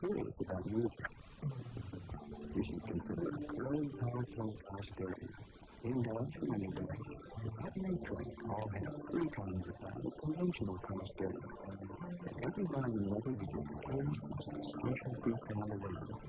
serious about music, you should consider a very powerful car stereo. Indoors and indoors, that matrix all have 3 times the power of conventional car stereo. And every volume level you can change is a special freestyle arrangement.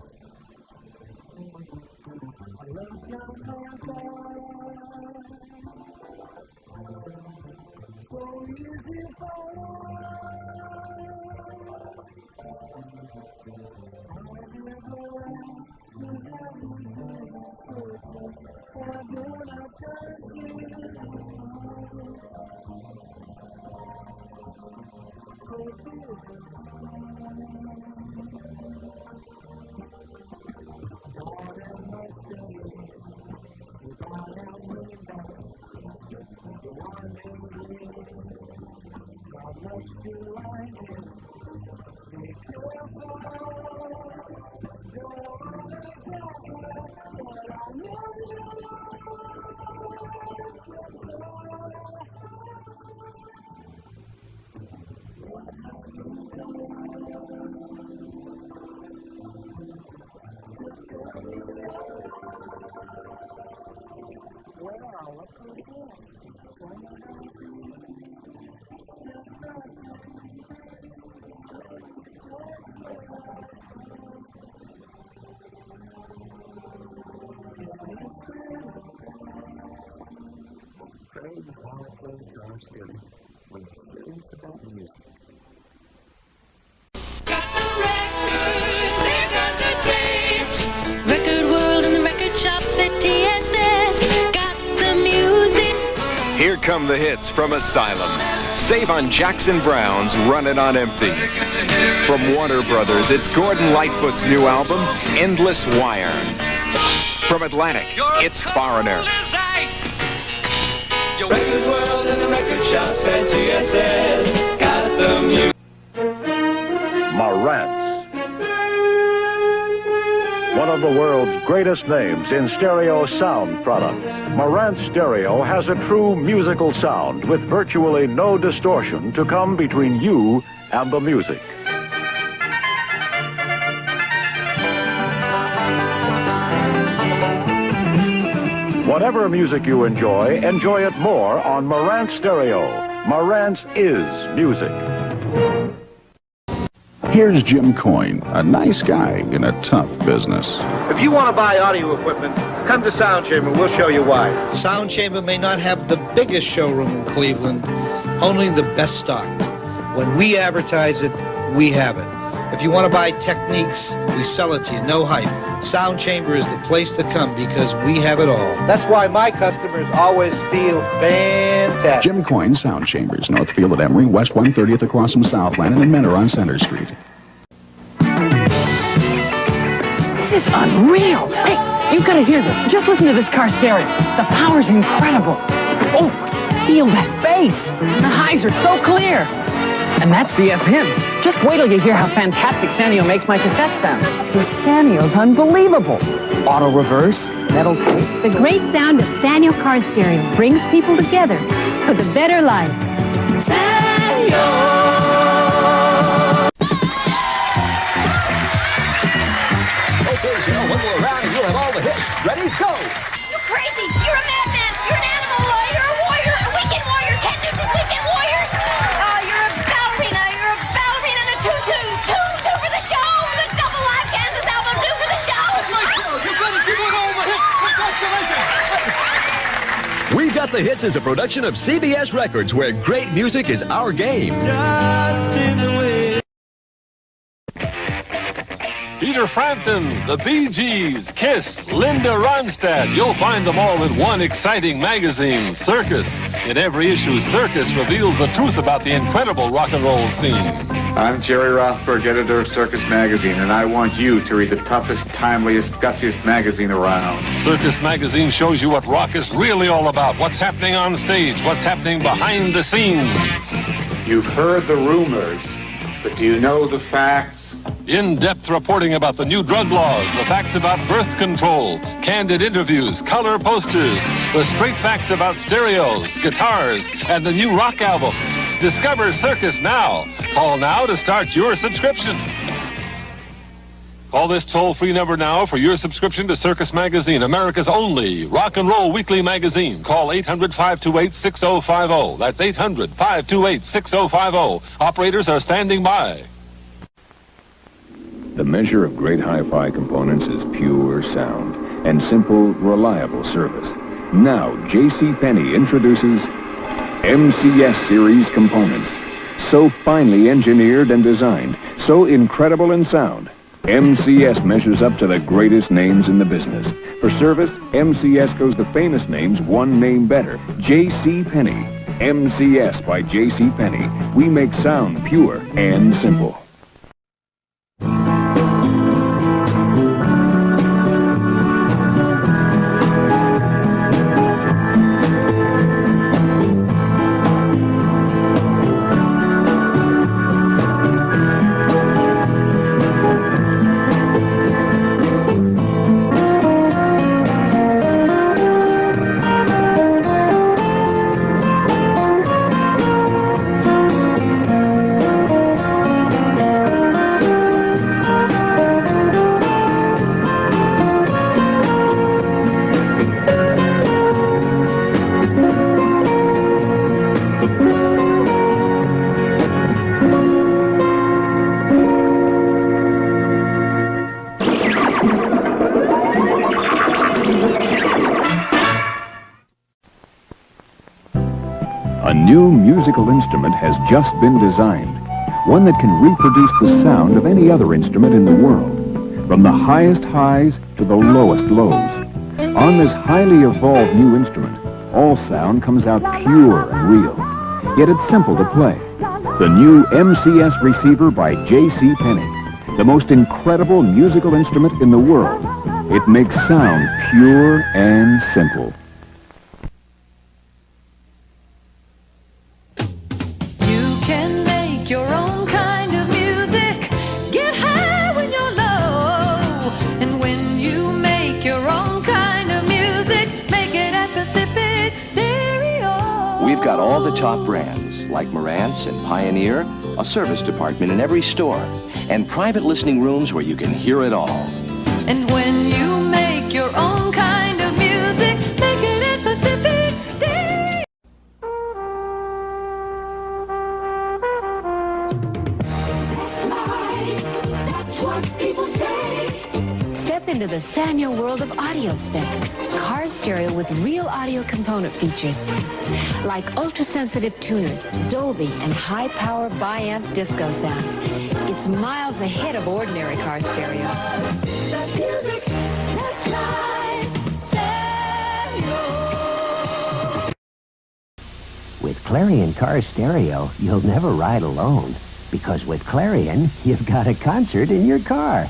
When you're serious about music. Got the records, they've got the tapes. Record World and the record shops at TSS. Got the music. Here come the hits from Asylum. Save on Jackson Brown's Runnin' on Empty. From Warner Brothers, it's Gordon Lightfoot's new album, Endless Wire. From Atlantic, it's Foreigner. Record World and the record shops at TSS. Got the music. Marantz. One of the world's greatest names in stereo sound products. Marantz Stereo has a true musical sound with virtually no distortion to come between you and the music. Whatever music you enjoy it more on Marantz Stereo. Marantz is music. Here's Jim Coyne, a nice guy in a tough business. If you want to buy audio equipment, come to Sound Chamber. We'll show you why. Sound Chamber may not have the biggest showroom in Cleveland, only the best stocked. When we advertise it, we have it. If you want to buy techniques, we sell it to you, no hype. Sound Chamber is the place to come because we have it all. That's why my customers always feel fantastic. Jim Coyne Sound Chambers, Northfield at Emory, West 130th across from Southland, and in Mentor on Center Street. This is unreal. Hey, you've got to hear this. Just listen to this car stereo. The power's incredible. Oh, feel that bass. The highs are so clear. And that's the FM. Just wait till you hear how fantastic Sanyo makes my cassette sound. The Sanyo's unbelievable. Auto reverse, metal tape. The great sound of Sanyo car stereo brings people together for the better life. Sanyo. Okay, Cheryl, one more round and you'll have all the hits. Ready? Go! You're crazy! You're a madman! You're an animal! You're a warrior! A weekend warrior! 10 ninjas weekend warriors! You're a ballerina! You're a ballerina in a tutu! Two for the show! The double live Kansas album! 2 for the show! That's right, Cheryl! You're going to keep on all the hits! Congratulations! We've Got the Hits is a production of CBS Records, where great music is our game. Just in the way. Peter Frampton, the Bee Gees, Kiss, Linda Ronstadt. You'll find them all in one exciting magazine, Circus. In every issue, Circus reveals the truth about the incredible rock and roll scene. I'm Jerry Rothberg, editor of Circus Magazine, and I want you to read the toughest, timeliest, gutsiest magazine around. Circus Magazine shows you what rock is really all about, what's happening on stage, what's happening behind the scenes. You've heard the rumors, but do you know the facts? In-depth reporting about the new drug laws, the facts about birth control, candid interviews, color posters, the straight facts about stereos, guitars, and the new rock albums. Discover Circus now. Call now to start your subscription. Call this toll-free number now for your subscription to Circus Magazine, America's only rock and roll weekly magazine. Call 800-528-6050. That's 800-528-6050. Operators are standing by. The measure of great hi-fi components is pure sound and simple, reliable service. Now, JCPenney introduces MCS series components. So finely engineered and designed, so incredible in sound. MCS measures up to the greatest names in the business. For service, MCS goes the famous names one name better, JCPenney. MCS by JCPenney. We make sound pure and simple. A new musical instrument has just been designed, one that can reproduce the sound of any other instrument in the world, from the highest highs to the lowest lows. On this highly evolved new instrument, all sound comes out pure and real, yet it's simple to play. The new MCS receiver by JCPenney, the most incredible musical instrument in the world. It makes sound pure and simple. We've got all the top brands, like Marantz and Pioneer, a service department in every store, and private listening rooms where you can hear it all. And when you make your own kind of music, make it at Pacific Stereo. That's right. That's what people say. Step into the Sanyo world of audio spec. Car stereo with real audio component features like ultra-sensitive tuners, Dolby, and high-power bi-amp disco sound. It's miles ahead of ordinary car stereo. That music, that's right. Sanyo. With Clarion Car Stereo, you'll never ride alone. Because with Clarion, you've got a concert in your car.